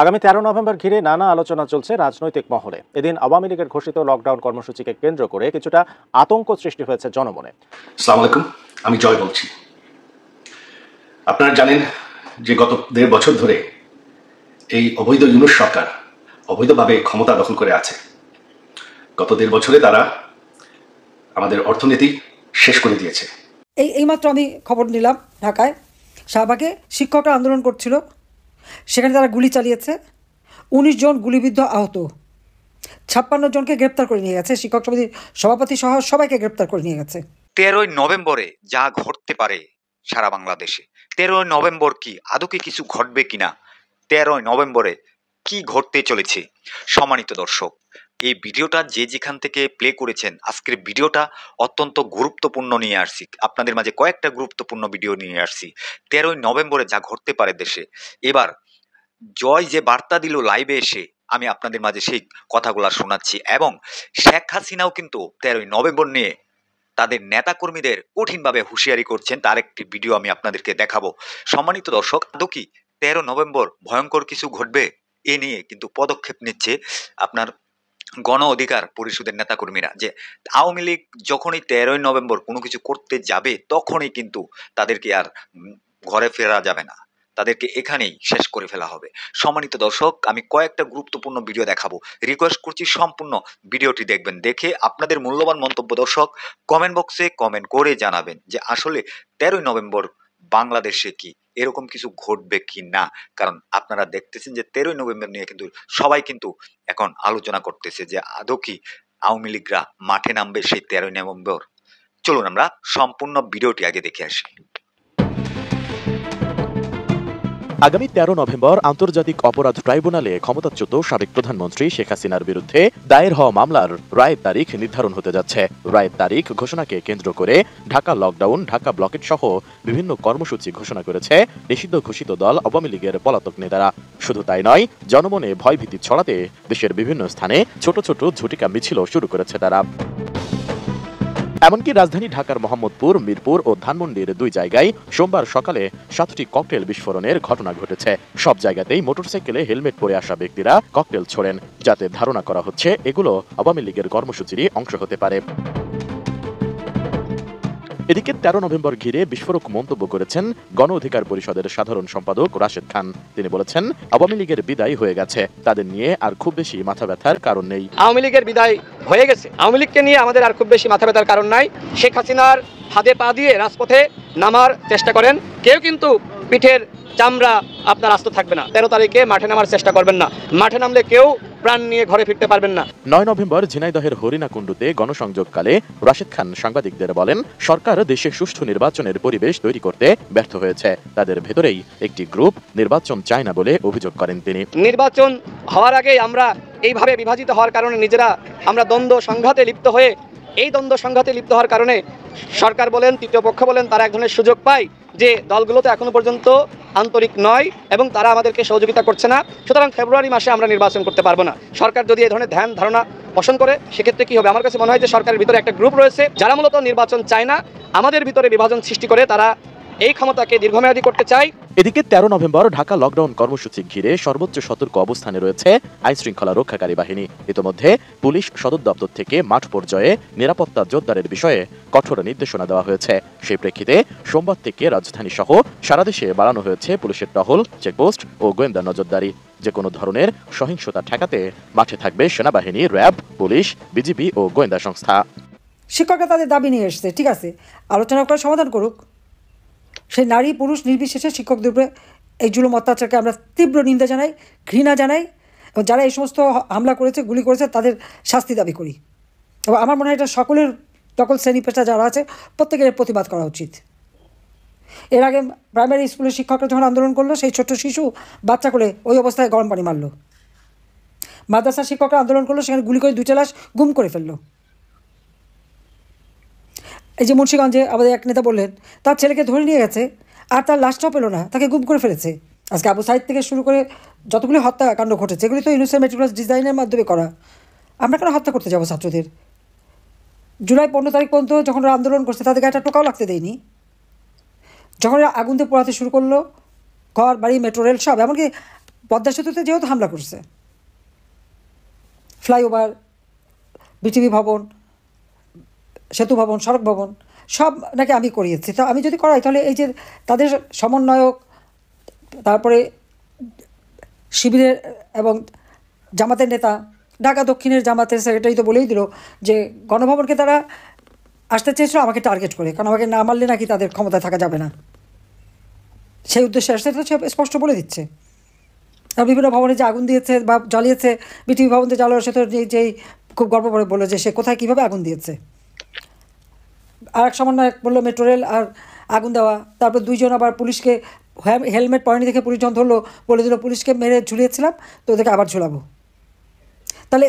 আগামী 13 নভেম্বর ঘিরে নানা আলোচনা চলছে রাজনৈতিক মহলে। এদিন আওয়ামী লীগের ঘোষিত লকডাউন কর্মসূচিকে কেন্দ্র করে কিছুটা আতঙ্ক সৃষ্টি হয়েছে জনমনে। আসসালামু আলাইকুম, আমি জয় বলছি। আপনারা জানেন যে গত 1.5 বছর ধরে এই অবৈধ ইউনূস সরকার অবৈধভাবে ক্ষমতা দখল করে আছে। গত 1.5 বছরে তারা আমাদের অর্থনীতি শেষ করে দিয়েছে। এইমাত্র আমি খবর নিলাম, ঢাকায় শাহবাগে শিক্ষকরা আন্দোলন করছিল, সেখানে তারা গুলি চালিয়েছে, 19 জন গুলিবিদ্ধ আহত, 56 জনকে গ্রেপ্তার করে নিয়ে গেছে। শিক্ষক সমিতির সভাপতি সহ সবাইকে গ্রেপ্তার করে নিয়ে গেছে। 13 নভেম্বরে যা ঘটতে পারে সারা বাংলাদেশে, 13 নভেম্বর কি আদৌ কিছু ঘটবে কিনা, 13 নভেম্বরে কি ঘটতে চলেছে, সম্মানিত দর্শক, এই ভিডিওটা যে যেখান থেকে প্লে করেছেন, আজকের ভিডিওটা অত্যন্ত গুরুত্বপূর্ণ নিয়ে আসছি আপনাদের মাঝে। কয়েকটা গুরুত্বপূর্ণ ভিডিও নিয়ে আসছি 13 নভেম্বরে যা ঘটতে পারে দেশে। এবার জয় যে বার্তা দিল লাইভে এসে, আমি আপনাদের মাঝে সেই কথাগুলো শোনাচ্ছি। এবং শেখ হাসিনাও কিন্তু 13 নভেম্বর নিয়ে তাদের নেতাকর্মীদের কঠিনভাবে হুঁশিয়ারি করছেন, তার একটি ভিডিও আমি আপনাদেরকে দেখাবো। সম্মানিত দর্শক, আদৌ কি 13 নভেম্বর ভয়ঙ্কর কিছু ঘটবে, এ নিয়ে কিন্তু পদক্ষেপ নিচ্ছে আপনার গণ অধিকার পরিষদের নেতাকর্মীরা। যে আওয়ামী লীগ যখনই 13 নভেম্বর কোনো কিছু করতে যাবে, তখনই কিন্তু তাদেরকে আর ঘরে ফেরা যাবে না, তাদেরকে এখানেই শেষ করে ফেলা হবে। সম্মানিত দর্শক, আমি কয়েকটা গুরুত্বপূর্ণ ভিডিও দেখাবো, রিকোয়েস্ট করছি সম্পূর্ণ ভিডিওটি দেখবেন। দেখে আপনাদের মূল্যবান মন্তব্য দর্শক কমেন্ট বক্সে কমেন্ট করে জানাবেন যে আসলে 13 নভেম্বর বাংলাদেশে কি এরকম কিছু ঘটবে কি না। কারণ আপনারা দেখতেছেন যে 13 নভেম্বর নিয়ে কিন্তু সবাই কিন্তু এখন আলোচনা করতেছে যে আদৌ কি আওয়ামী লীগরা মাঠে নামবে সেই 13 নভেম্বর। চলুন আমরা সম্পূর্ণ ভিডিওটি আগে দেখে আসি। আগামী 13 নভেম্বর আন্তর্জাতিক অপরাধ ট্রাইব্যুনালে ক্ষমতাচ্যুত সাবেক প্রধানমন্ত্রী শেখ হাসিনার বিরুদ্ধে দায়ের হওয়া মামলার রায়ের তারিখ নির্ধারণ হতে যাচ্ছে। রায়ের তারিখ ঘোষণাকে কেন্দ্র করে ঢাকা লকডাউন, ঢাকা ব্লকেট সহ বিভিন্ন কর্মসূচি ঘোষণা করেছে নিষিদ্ধ ঘোষিত দল আওয়ামী লীগের পলাতক নেতারা। শুধু তাই নয়, জনমনে ভয়ভীতি ছড়াতে দেশের বিভিন্ন স্থানে ছোট ছোট ঝটিকা মিছিলও শুরু করেছে তারা। এমনকি রাজধানী ঢাকার মোহাম্মদপুর, মিরপুর ও ধানমন্ডির 2 জায়গায় সোমবার সকালে 7টি ককটেল বিস্ফোরণের ঘটনা ঘটেছে। সব জায়গাতেই মোটরসাইকেলে হেলমেট পরে আসা ব্যক্তিরা ককটেল ছোড়েন, যাতে ধারণা করা হচ্ছে এগুলো আওয়ামী লীগের কর্মসূচিরই অংশ হতে পারে। এদিকে 13 নভেম্বর ঘিরে বিস্ফোরক মন্তব্য করেছেন গণ অধিকার পরিষদের সাধারণ সম্পাদক রাশেদ খান। তিনি বলেছেন, আওয়ামী লীগের বিদায় হয়ে গেছে, তাদের নিয়ে আর খুব বেশি মাথা ব্যথার কারণ নেই। আওয়ামী লীগের বিদায় হয়ে গেছে, আওয়ামী লীগকে নিয়ে আমাদের আর খুব বেশি মাথা ব্যথার কারণ নাই। শেখ হাসিনার হাতে পা দিয়ে রাজপথে নামার চেষ্টা করেন, কেউ কিন্তু পিঠের চামড়া আপনার আস্ত থাকবে না। 13 তারিখে মাঠে নামার চেষ্টা করবেন না, মাঠে নামলে কেউ প্রাণ নিয়ে ঘরে ফিরতে পারবেন না। 9 নভেম্বর ঝিনাইদহের হরিণাকুণ্ডুতে গণসংযোগকালে রাশেদ খান সাংবাদিকদের বলেন, সরকার দেশে সুষ্ঠু নির্বাচনের পরিবেশ তৈরি করতে ব্যর্থ হয়েছে, তাদের ভেতরেই একটি গ্রুপ নির্বাচন চায় না বলে অভিযোগ করেন তিনি। নির্বাচন হওয়ার আগে আমরা এইভাবে বিভাজিত হওয়ার কারণে নিজেরা আমরা দ্বন্দ্ব সংঘাতে লিপ্ত হয়ে, এই দ্বন্দ্ব সংঘাতে লিপ্ত হওয়ার কারণে সরকার বলেন, তৃতীয় পক্ষ বলেন, তারা এক ধরনের সুযোগ পায় যে দলগুলো তো এখনো পর্যন্ত আন্তরিক নয় এবং তারা আমাদেরকে সহযোগিতা করছে না, সুতরাং ফেব্রুয়ারি মাসে আমরা নির্বাচন করতে পারবো না। সরকার যদি এই ধরনের ধ্যান ধারণা পোষণ করে, সেক্ষেত্রে কি হবে? আমার কাছে মনে হয় যে সরকারের ভিতরে একটা গ্রুপ রয়েছে যারা মূলত নির্বাচন চায় না, আমাদের ভিতরে বিভাজন সৃষ্টি করে তারা এই ক্ষমতাকে দীর্ঘমেয়াদী করতে চায়। এদিকে 13 নভেম্বর ঢাকা লকডাউন কর্মসূচি ঘিরে সর্বোচ্চ সতর্ক অবস্থানে রয়েছে আইন শৃঙ্খলা রক্ষাকারী বাহিনী। ইতোমধ্যে পুলিশ সদর দপ্তর থেকে মাঠ পর্যায়ে নিরাপত্তা জোরদারের বিষয়ে কঠোর নির্দেশনা দেওয়া হয়েছে। সেই প্রেক্ষিতে সোমবার থেকে রাজধানী সহ সারা দেশে বাড়ানো হয়েছে পুলিশের টহল, চেকপোস্ট ও গোয়েন্দা নজরদারি। যে কোনো ধরনের সহিংসতা ঠেকাতে মাঠে থাকবে সেনাবাহিনী, র্যাব, পুলিশ, বিজিবি ও গোয়েন্দা সংস্থা। শিক্ষকরা তাদের দাবি নিয়ে এসছে, ঠিক আছে, আলোচনা করে সমাধান করুক। সেই নারী পুরুষ নির্বিশেষে শিক্ষকদের উপরে এই জুলুম অত্যাচারকে আমরা তীব্র নিন্দা জানাই, ঘৃণা জানাই, এবং যারা এই সমস্ত হামলা করেছে, গুলি করেছে, তাদের শাস্তি দাবি করি। এবং আমার মনে হয় এটা সকল শ্রেণী পেশা যারা আছে প্রত্যেকের প্রতিবাদ করা উচিত। এর আগে প্রাইমারি স্কুলের শিক্ষকরা যখন আন্দোলন করলো, সেই ছোট্ট শিশু বাচ্চা করে ওই অবস্থায় গরম পানি মারলো। মাদ্রাসার শিক্ষকরা আন্দোলন করলো, সেখানে গুলি করে 2টা লাশ গুম করে ফেললো। এই যে মুন্সিগঞ্জে আমাদের এক নেতা বললেন, তার ছেলেকে ধরে নিয়ে গেছে আর তার লাশটাও পেল না, তাকে গুম করে ফেলেছে। আজকে আবু সাইদ থেকে শুরু করে যতগুলি হত্যাকাণ্ড ঘটেছে, এগুলি তো ইউনুসের মেটিকুলাস ডিজাইনের মাধ্যমে করা। আমরা কেন হত্যা করতে যাবো ছাত্রদের? জুলাই 15 তারিখ পর্যন্ত যখন ওরা আন্দোলন করছে, তাদেরকে একটা টোকাও লাগতে দেয়নি। যখন আগুন দিয়ে পোড়াতে শুরু করলো ঘর বাড়ি, মেট্রো রেল সব, এমনকি পদ্মা সেতুতে যেহেতু হামলা করছে, ফ্লাইওভার, বিটিভি ভবন, সেতু ভবন, সড়ক ভবন সব নাকি আমি করিয়েছি। তো আমি যদি করাই তাহলে এই যে তাদের সমন্বয়ক, তারপরে শিবিরের এবং জামাতের নেতা, ঢাকা দক্ষিণের জামাতের সেক্রেটারি তো বলেই দিল যে গণভবনকে তারা আসতে চেয়েছিল আমাকে টার্গেট করে, কারণ আমাকে না মারলে নাকি তাদের ক্ষমতায় থাকা যাবে না, সেই উদ্দেশ্যে আসতে তো সে স্পষ্ট বলে দিচ্ছে। আর বিভিন্ন ভবনে যে আগুন দিয়েছে বা জ্বালিয়েছে, বিটিভি ভবন যে জ্বালানো, সে তো যেই খুব গর্ব করে বললো যে সে কোথায় কীভাবে আগুন দিয়েছে। আর এক সমন্বয়ক বললো মেট্রো রেল আর আগুন দেওয়া। তারপর দুইজন আবার পুলিশকে হেলমেট পরেনি দেখে পুলিশ যখন ধরলো বলে দিল পুলিশকে মেরে ঝুলিয়েছিলাম, তো ওদেরকে আবার ঝুলাবো। তাহলে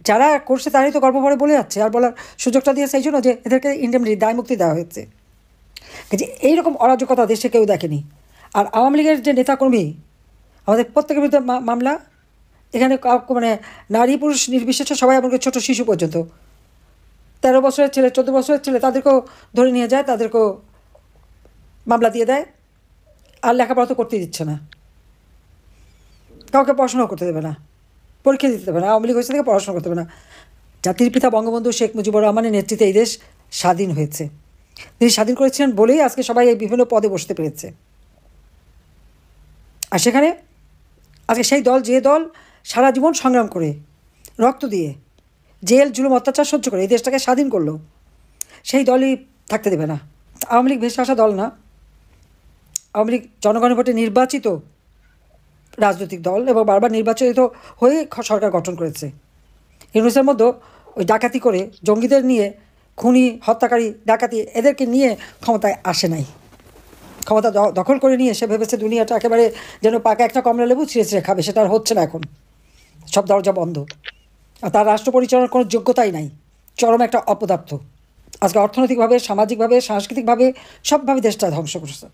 যারা করছে তারাই তো গর্ব করে বলে যাচ্ছে, আর বলার সুযোগটা দিয়েছে এই জন্য যে এদেরকে ইন্ডেমনিটি, দায় মুক্তি দেওয়া হয়েছে। যে এইরকম অরাজকতা দেশে কেউ দেখেনি। আর আওয়ামী লীগের যে নেতাকর্মী, আমাদের প্রত্যেকের বিরুদ্ধে মামলা, এখানে মানে নারী পুরুষ নির্বিশেষে সবাই, এমনকি ছোটো শিশু পর্যন্ত, 13 বছরের ছেলে, 14 বছরের ছেলে, তাদেরকেও ধরে নিয়ে যায়, তাদেরকেও মামলা দিয়ে দেয়। আর লেখাপড়া তো করতেই দিচ্ছে না, কাউকে পড়াশোনাও করতে দেবে না, পরীক্ষা দিতে দেবে না। আওয়ামী লীগ হয়েছে থেকে পড়াশোনা করতে দেবে না। জাতির পিতা বঙ্গবন্ধু শেখ মুজিবুর রহমানের নেতৃত্বে এই দেশ স্বাধীন হয়েছে। তিনি স্বাধীন করেছিলেন বলেই আজকে সবাই এই বিভিন্ন পদে বসতে পেরেছে। আর সেখানে আজকে সেই দল, যে দল সারা জীবন সংগ্রাম করে, রক্ত দিয়ে, জেল, জুলুম, অত্যাচার সহ্য করে এই দেশটাকে স্বাধীন করলো, সেই দলই থাকতে দেবে না। আওয়ামী লীগ ভেসে আসা দল না। আওয়ামী লীগ জনগণের ভোটে নির্বাচিত রাজনৈতিক দল এবং বারবার নির্বাচিত হয়ে সরকার গঠন করেছে। ইউনুসের মধ্যে ওই ডাকাতি করে, জঙ্গিদের নিয়ে, খুনি, হত্যাকারী, ডাকাতি, এদেরকে নিয়ে ক্ষমতায় আসে নাই। ক্ষমতা দখল করে নিয়ে সে ভেবেছে দুনিয়াটা একেবারে যেন পাকা একটা কমলা লেবু ছিঁড়ে ছিঁড়ে খাবে। সেটা আর হচ্ছে না এখন, সব দরজা বন্ধ। আর তার রাষ্ট্র পরিচালনার কোনো যোগ্যতাই নাই, চরম একটা অপদার্থ। আজকে অর্থনৈতিকভাবে, সামাজিকভাবে, সাংস্কৃতিকভাবে সবভাবে দেশটা ধ্বংস করছে।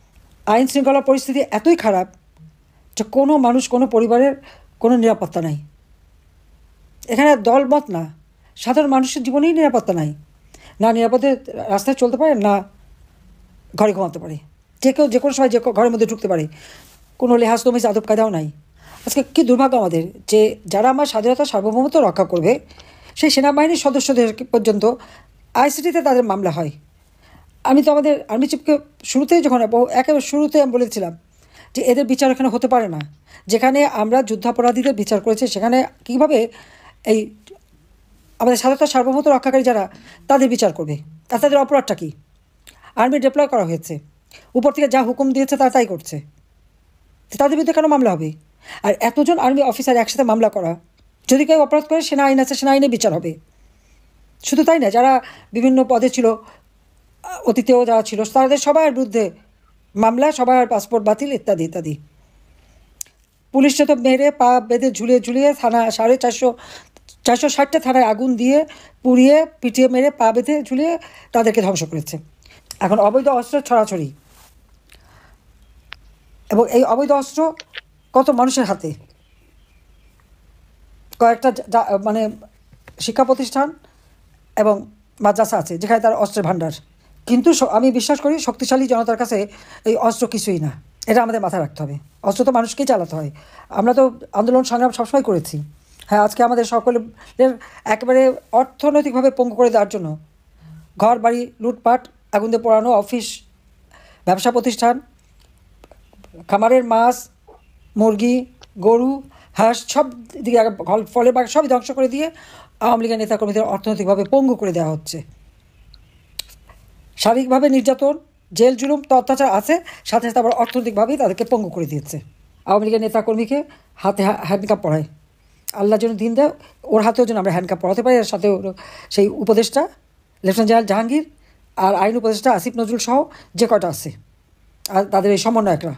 আইন শৃঙ্খলার পরিস্থিতি এতই খারাপ যে কোনো মানুষ, কোনো পরিবারের কোনো নিরাপত্তা নাই। এখানে দলমত না, সাধারণ মানুষের জীবনেই নিরাপত্তা নাই। না নিরাপদে রাস্তায় চলতে পারে, না ঘরে ঘুমাতে পারে। যে কেউ যে কোনো সময় যে ঘরের মধ্যে ঢুকতে পারে, কোনো লেহাজ তমিজ আদব কায়দাও নাই। আজকে কী দুর্ভাগ্য আমাদের যে যারা আমার স্বাধীনতা সার্বভৌমত্ব রক্ষা করবে সেই সেনাবাহিনীর সদস্যদের পর্যন্ত আইসিটিতে তাদের মামলা হয়। আমি তো আমাদের আর্মি চিফকে শুরুতেই যখন একেবারে শুরুতে আমি বলেছিলাম যে এদের বিচার এখানে হতে পারে না। যেখানে আমরা যুদ্ধাপরাধীদের বিচার করেছি সেখানে কীভাবে এই আমাদের স্বাধীনতা সার্বভৌমত্ব রক্ষাকারী যারা, তাদের বিচার করবে? আর তাদের অপরাধটা কী? আর্মি ডিপ্লয় করা হয়েছে, উপর থেকে যা হুকুম দিয়েছে তারা তাই করছে, তাদের বিরুদ্ধে কেন মামলা হবে? আর এতজন আর্মি অফিসার একসাথে মামলা করা, যদি কেউ অপরাধ করে সেনা আইন আছে, সেনা আইনে বিচার হবে। শুধু তাই না, যারা বিভিন্ন পদে ছিল, অতীতেও যারা ছিল, তাদের সবার বিরুদ্ধে মামলা, সবার পাসপোর্ট বাতিল, ইত্যাদি ইত্যাদি। পুলিশটা তো মেরে পা বেঁধে ঝুলিয়ে ঝুলিয়ে থানা 460টা থানায় আগুন দিয়ে পুড়িয়ে পিটিয়ে মেরে পা বেঁধে ঝুলিয়ে তাদেরকে ধ্বংস করেছে। এখন অবৈধ অস্ত্র ছড়াছড়ি, এবং এই অবৈধ অস্ত্র কত মানুষের হাতে। কয়েকটা মানে শিক্ষা প্রতিষ্ঠান এবং মাদ্রাসা আছে যেখানে তার অস্ত্রের ভাণ্ডার। কিন্তু আমি বিশ্বাস করি শক্তিশালী জনতার কাছে এই অস্ত্র কিছুই না, এটা আমাদের মাথায় রাখতে হবে। অস্ত্র তো মানুষকেই চালাতে হয়। আমরা তো আন্দোলন সংগ্রাম সবসময় করেছি। হ্যাঁ, আজকে আমাদের সকলের একেবারে অর্থনৈতিকভাবে পঙ্গু করে দেওয়ার জন্য ঘর বাড়ি লুটপাট, আগুন দিয়ে পোড়ানো, অফিস, ব্যবসা প্রতিষ্ঠান, খামারের মাছ, মুরগি, গরু, হাঁস সব দিকে, ফলের বাগান সবই ধ্বংস করে দিয়ে আওয়ামী লীগের নেতাকর্মীদের অর্থনৈতিকভাবে পঙ্গু করে দেওয়া হচ্ছে। শারীরিকভাবে নির্যাতন, জেল, জুলুম তো অত্যাচার আছে, সাথে সাথে আবার অর্থনৈতিকভাবেই তাদেরকে পঙ্গু করে দিয়েছে। আওয়ামী লীগের নেতাকর্মীকে হাতে হ্যান্ডকাপ পরায়, আল্লাহ যেন দিন দেয় ওর হাতেও যেন আমরা হ্যান্ডকাপ পরাতে পারি। আর সাথে সেই উপদেষ্টা লেফটেন্যান্ট জেনারেল জাহাঙ্গীর আর আইন উপদেষ্টা আসিফ নজরুল সহ যে কটা আছে, আর তাদের এই সমন্বয়করা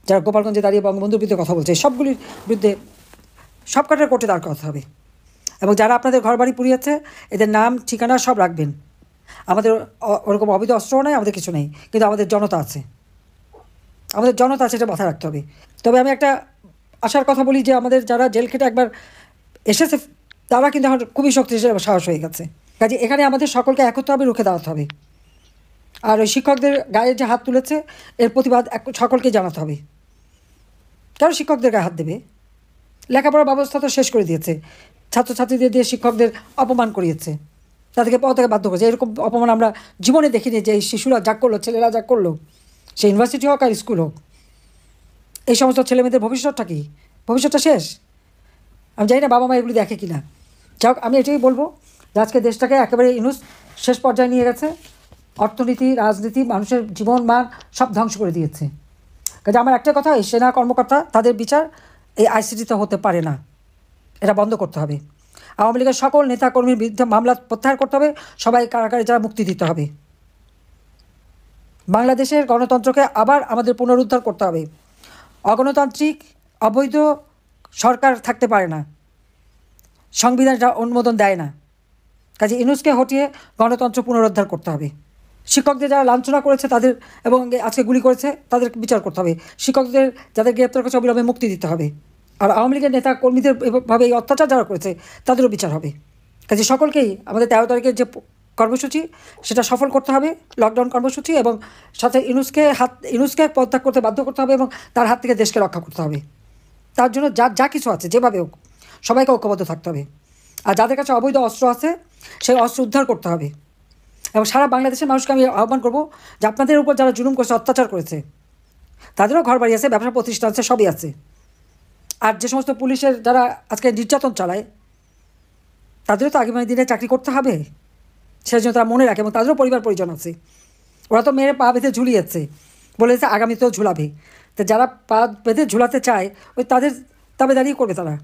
যারা গোপালগঞ্জে দাঁড়িয়ে বঙ্গবন্ধুর বিরুদ্ধে কথা বলছে, সবগুলির বিরুদ্ধে সব কটার কোর্টে দাঁড় করাতে হবে। এবং যারা আপনাদের ঘর বাড়ি পুড়িয়েছে এদের নাম ঠিকানা সব রাখবেন। আমাদের ওরকম অবৈধ অস্ত্রও নেই, আমাদের কিছু নেই, কিন্তু আমাদের জনতা আছে, আমাদের জনতা আছে, এটা মাথায় রাখতে হবে। তবে আমি একটা আশার কথা বলি যে আমাদের যারা জেল খেটে একবার এসেছে তারা কিন্তু এখন খুবই শক্তিশালী সাহস হয়ে গেছে। কাজে এখানে আমাদের সকলকে একত্রভাবে রুখে দাঁড়াতে হবে। আর ওই শিক্ষকদের গায়ে যে হাত তুলেছে এর প্রতিবাদ সকলকে জানাতে হবে। কেন শিক্ষকদের গায়ে হাত দেবে? লেখাপড়ার ব্যবস্থা তো শেষ করে দিয়েছে, ছাত্রছাত্রীদের দিয়ে শিক্ষকদের অপমান করিয়েছে, তাদেরকে পড়াতে বাধ্য করেছে। এরকম অপমান আমরা জীবনে দেখিনি যে এই শিশুরা যা করলো, ছেলেরা যা করলো, সে ইউনিভার্সিটি হোক আর স্কুল হোক। এই সমস্ত ছেলেমেয়েদের ভবিষ্যৎটা কি? ভবিষ্যৎটা শেষ। আমি জানি না বাবা মা এগুলি দেখে কি না। যাই হোক, আমি এটাই বলবো যে আজকে দেশটাকে একেবারে ইউনুস শেষ পর্যায়ে নিয়ে গেছে। অর্থনীতি, রাজনীতি, মানুষের জীবন মান সব ধ্বংস করে দিয়েছে। কাজে আমার একটা কথা, এই সেনা কর্মকর্তা তাদের বিচার এই আইসিটিতে হতে পারে না, এটা বন্ধ করতে হবে। আওয়ামী লীগের সকল নেতাকর্মীর বিরুদ্ধে মামলা প্রত্যাহার করতে হবে, সবাই কারাগারে যারা মুক্তি দিতে হবে। বাংলাদেশের গণতন্ত্রকে আবার আমাদের পুনরুদ্ধার করতে হবে। অগণতান্ত্রিক অবৈধ সরকার থাকতে পারে না, সংবিধান যা অনুমোদন দেয় না। কাজে ইউনুসকে হটিয়ে গণতন্ত্র পুনরুদ্ধার করতে হবে। শিক্ষকদের যারা লাঞ্ছনা করেছে তাদের এবং আজকে গুলি করেছে তাদের বিচার করতে হবে। শিক্ষকদের যাদের গ্রেপ্তার করেছে অবিলম্বে মুক্তি দিতে হবে। আর আওয়ামী লীগের নেতা কর্মীদের এভাবে এই অত্যাচার যারা করেছে তাদেরও বিচার হবে। কাজে সকলকেই আমাদের 13 তারিখের যে কর্মসূচি সেটা সফল করতে হবে, লকডাউন কর্মসূচি, এবং সাথে ইউনুসকে পদত্যাগ করতে বাধ্য করতে হবে এবং তার হাত থেকে দেশকে রক্ষা করতে হবে। তার জন্য যা কিছু আছে যেভাবে হোক সবাইকে ঐক্যবদ্ধ থাকতে হবে। আর যাদের কাছে অবৈধ অস্ত্র আছে সেই অস্ত্র উদ্ধার করতে হবে। এবং সারা বাংলাদেশের মানুষকে আমি আহ্বান করবো যে আপনাদের উপর যারা জুলুম করেছে, অত্যাচার করেছে, তাদেরও ঘর বাড়ি আছে, ব্যবসা প্রতিষ্ঠান আছে, সবই আছে। আর যে সমস্ত পুলিশের যারা আজকে নির্যাতন চালায় তাদেরও তো আগামী দিনে চাকরি করতে হবে, সেই জন্য তারা মনে রাখে, এবং তাদেরও পরিবার পরিজন আছে। ওরা তো মেরে পা বেঁধে ঝুলিয়েছে, বলেছে আগামীতেও ঝুলাবে। তো যারা পা বেঁধে ঝুলাতে চায় ওই তাদের দাবিদারি করবে তারা।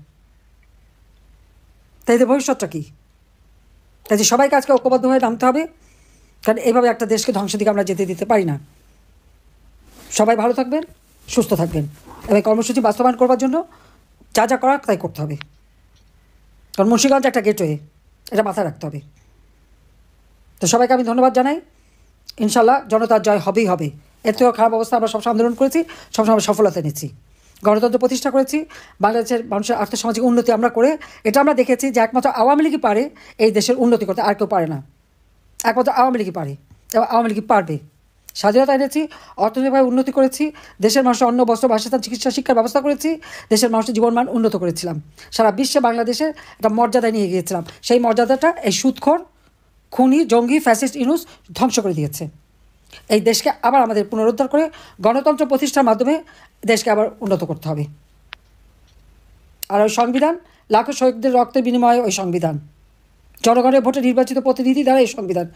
তাই এদের ভবিষ্যৎটা কী? কাজে সবাইকে আজকে ঐক্যবদ্ধ হয়ে নামতে হবে, কারণ এইভাবে একটা দেশকে ধ্বংসের দিকে আমরা যেতে দিতে পারি না। সবাই ভালো থাকবেন, সুস্থ থাকবেন, এবং কর্মসূচি বাস্তবায়ন করবার জন্য যা যা করার তাই করতে হবে। কারণ মুন্সিগঞ্জ একটা গেটওয়ে, এটা মাথায় রাখতে হবে। তো সবাইকে আমি ধন্যবাদ জানাই। ইনশাল্লাহ জনতার জয় হবেই হবে। এর থেকেও খারাপ অবস্থা আমরা সবসময় আন্দোলন করেছি, সবসময় সফলতা এনেছি, গণতন্ত্র প্রতিষ্ঠা করেছি, বাংলাদেশের মানুষের আর্থসামাজিক উন্নতি আমরা করে এটা আমরা দেখেছি যে একমাত্র আওয়ামী লীগই পারে এই দেশের উন্নতি করতে, আর কেউ পারে না। একমাত্র আওয়ামী লীগই পারে এবং আওয়ামী লীগই পারবে। স্বাধীনতা এনেছি, অর্থনৈতিকভাবে উন্নতি করেছি, দেশের মানুষের অন্ন, বস্ত্র, বাসস্থান, চিকিৎসা, শিক্ষার ব্যবস্থা করেছি, দেশের মানুষের জীবনমান উন্নত করেছিলাম, সারা বিশ্বে বাংলাদেশের একটা মর্যাদায় নিয়ে গিয়েছিলাম। সেই মর্যাদাটা এই সুদখোর, খুনি, জঙ্গি, ফ্যাসিস্ট ইউনুস ধ্বংস করে দিয়েছে। এই দেশকে আবার আমাদের পুনরুদ্ধার করে গণতন্ত্র প্রতিষ্ঠার মাধ্যমে দেশকে আবার উন্নত করতে হবে। আর ওই সংবিধান, লাখো শহীদদের রক্তের বিনিময়ে ওই সংবিধান, জনগণের ভোটে নির্বাচিত প্রতিনিধি দ্বারা এই সংবিধান,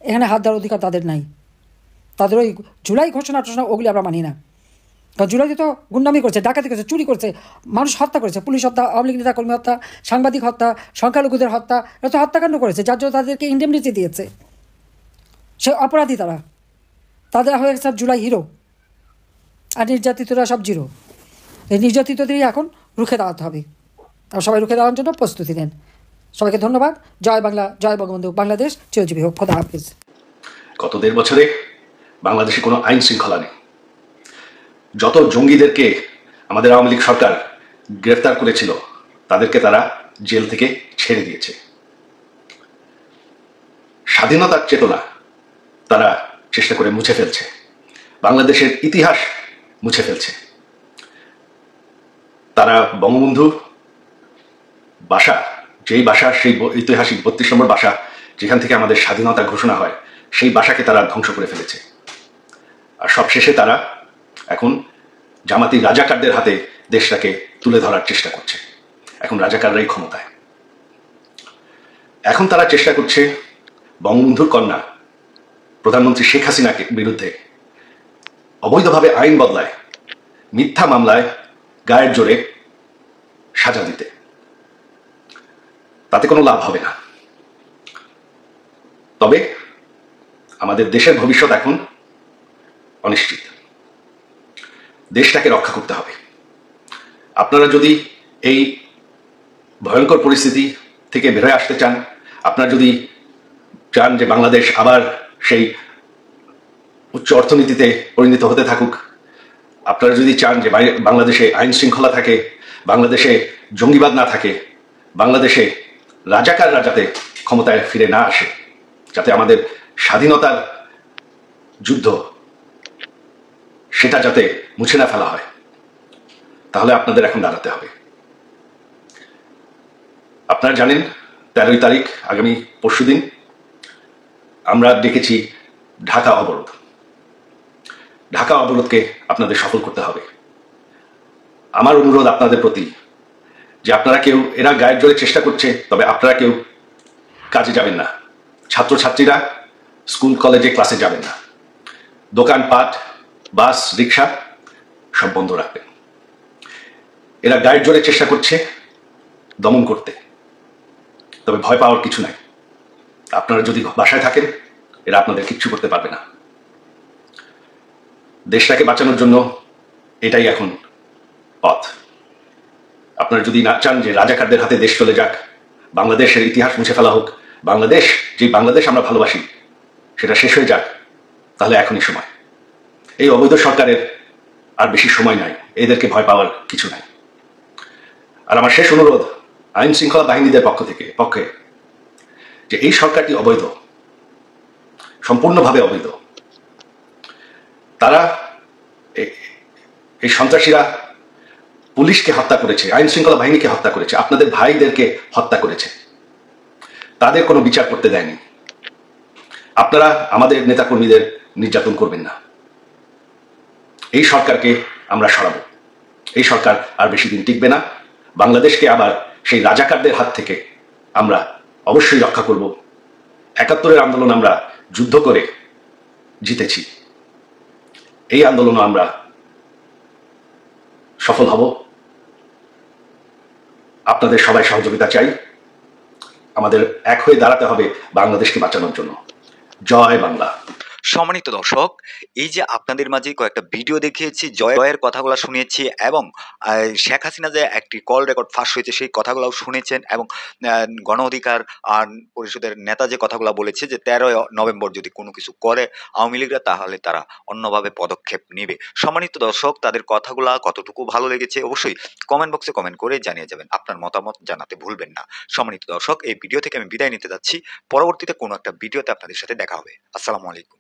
এখানে হাত দেওয়ার অধিকার তাদের নাই। তাদের ওই জুলাই ঘোষণা ওগুলি আমরা মানি না। কারণ জুলাইতে তো গুন্ডামি করেছে, ডাকাতি করেছে, চুরি করেছে, মানুষ হত্যা করেছে, পুলিশ হত্যা, আওয়ামী লীগ নেতা কর্মী হত্যা, সাংবাদিক হত্যা, সংখ্যালঘুদের হত্যা, এটা তো হত্যাকাণ্ড করেছে, যার জন্য তাদেরকে ইন্ডেমনিটি দিয়েছে। সে অপরাধী তাদের হয়ে গেছে জুলাই হিরো, আর নির্যাতিতরা সব জিরো। এই নির্যাতিতদেরই এখন রুখে দাঁড়াতে হবে, আর সবাই রুখে দেওয়ার জন্য প্রস্তুতি নেন। সবাইকে ধন্যবাদ। জয় বাংলা, জয় বঙ্গবন্ধু, বাংলাদেশ চিরজীবী হোক। খোদা হাফিজ। গত 1.5 বছরে বাংলাদেশে কোনো আইন শৃঙ্খলা নেই। যত জঙ্গিদেরকে আমাদের আওয়ামী লীগ সরকার গ্রেফতার করেছিল তাদেরকে তারা জেল থেকে ছেড়ে দিয়েছে। স্বাধীনতার চেতনা তারা চেষ্টা করে মুছে ফেলছে, বাংলাদেশের ইতিহাস মুছে ফেলছে। তারা বঙ্গবন্ধু বাসা, যেই বাসা, সেই ঐতিহাসিক 32 নম্বর বাসা যেখান থেকে আমাদের স্বাধীনতা ঘোষণা হয়, সেই বাসাকে তারা ধ্বংস করে ফেলেছে। আর সবশেষে তারা এখন জামাতি রাজাকারদের হাতে দেশটাকে তুলে ধরার চেষ্টা করছে। এখন রাজাকাররাই ক্ষমতায়। এখন তারা চেষ্টা করছে বঙ্গবন্ধুর কন্যা প্রধানমন্ত্রী শেখ হাসিনাকে বিরুদ্ধে অবৈধভাবে আইন বদলায়, মিথ্যা মামলায় গায়ের জোরে সাজা দিতে। তাতে কোনো লাভ হবে না। তবে আমাদের দেশের ভবিষ্যৎ এখন অনিশ্চিত। দেশটাকে রক্ষা করতে হবে। আপনারা যদি এই ভয়ঙ্কর পরিস্থিতি থেকে বের হয়ে আসতে চান, আপনারা যদি চান যে বাংলাদেশ আবার সেই উচ্চ অর্থনীতিতে পরিণত হতে থাকুক, আপনারা যদি চান যে বাংলাদেশে আইন শৃঙ্খলা থাকে, বাংলাদেশে জঙ্গিবাদ না থাকে, বাংলাদেশে রাজাকাররা যাতে ক্ষমতায় ফিরে না আসে, যাতে আমাদের স্বাধীনতার যুদ্ধ সেটা যাতে মুছে না ফেলা হয়, তাহলে আপনাদের এখন দাঁড়াতে হবে। আপনারা জানেন 13 তারিখ আগামী পরশুদিন আমরা ডেকেছি ঢাকা অবরোধ। ঢাকা অবরোধকে আপনাদের সফল করতে হবে। আমার অনুরোধ আপনাদের প্রতি যে আপনারা কেউ, এরা গায়ের জোরে চেষ্টা করছে, তবে আপনারা কেউ কাজে যাবেন না। ছাত্রছাত্রীরা স্কুল কলেজে ক্লাসে যাবেন না। দোকানপাট, বাস, রিক্সা সব বন্ধ রাখবেন। এরা গায়ের জোরে চেষ্টা করছে দমন করতে, তবে ভয় পাওয়ার কিছু নাই। আপনারা যদি বাসায় থাকেন এরা আপনাদের কিচ্ছু করতে পারবে না। দেশটাকে বাঁচানোর জন্য এটাই এখন পথ। আপনারা যদি না চান যে রাজাকারদের হাতে দেশ চলে যাক, বাংলাদেশের ইতিহাস মুছে ফেলা হোক, বাংলাদেশ, যে বাংলাদেশ আমরা ভালোবাসি সেটা শেষ হয়ে যাক, তাহলে এখনই সময়। এই অবৈধ সরকারের আর বেশি সময় নাই, এদেরকে ভয় পাওয়ার কিছু নাই। আর আমার শেষ অনুরোধ আইন শৃঙ্খলা বাহিনীদের পক্ষে যে এই সরকারটি অবৈধ, সম্পূর্ণভাবে অবৈধ। তারা, এই সন্ত্রাসীরা পুলিশকে হত্যা করেছে, আইন শৃঙ্খলা বাহিনীকে হত্যা করেছে, আপনাদের ভাইদেরকে হত্যা করেছে, তাদের কোনো বিচার করতে দেয়নি। আপনারা আমাদের নেতাকর্মীদের নির্যাতন করবেন না। এই সরকারকে আমরা সরাবো। এই সরকার আর বেশি দিন টিকবে না। বাংলাদেশকে আবার সেই রাজাকারদের হাত থেকে আমরা অবশ্যই রক্ষা করব। ৭১-এর আন্দোলন আমরা যুদ্ধ করে জিতেছি। এই আন্দোলনে আমরা সফল হব। আপনাদের সবাই সহযোগিতা চাই। আমাদের এক হয়ে দাঁড়াতে হবে বাংলাদেশকে বাঁচানোর জন্য। জয় বাংলা। সম্মানিত দর্শক, এই যে আপনাদের মাঝে কয়েকটা ভিডিও দেখিয়েছি, জয়ের কথাগুলো শুনিয়েছি এবং শেখ হাসিনা যে একটি কল রেকর্ড ফাঁস হয়েছে সেই কথাগুলো শুনেছেন, এবং গণ অধিকার পরিষদের নেতা যে কথাগুলো বলেছে যে 13 নভেম্বর যদি কোনো কিছু করে আওয়ামী লীগরা, তাহলে তারা অন্যভাবে পদক্ষেপ নেবে। সম্মানিত দর্শক, তাদের কথাগুলো কতটুকু ভালো লেগেছে অবশ্যই কমেন্ট বক্সে কমেন্ট করে জানিয়ে যাবেন। আপনার মতামত জানাতে ভুলবেন না। সম্মানিত দর্শক, এই ভিডিও থেকে আমি বিদায় নিতে যাচ্ছি। পরবর্তীতে কোনো একটা ভিডিওতে আপনাদের সাথে দেখা হবে। আসসালামু আলাইকুম।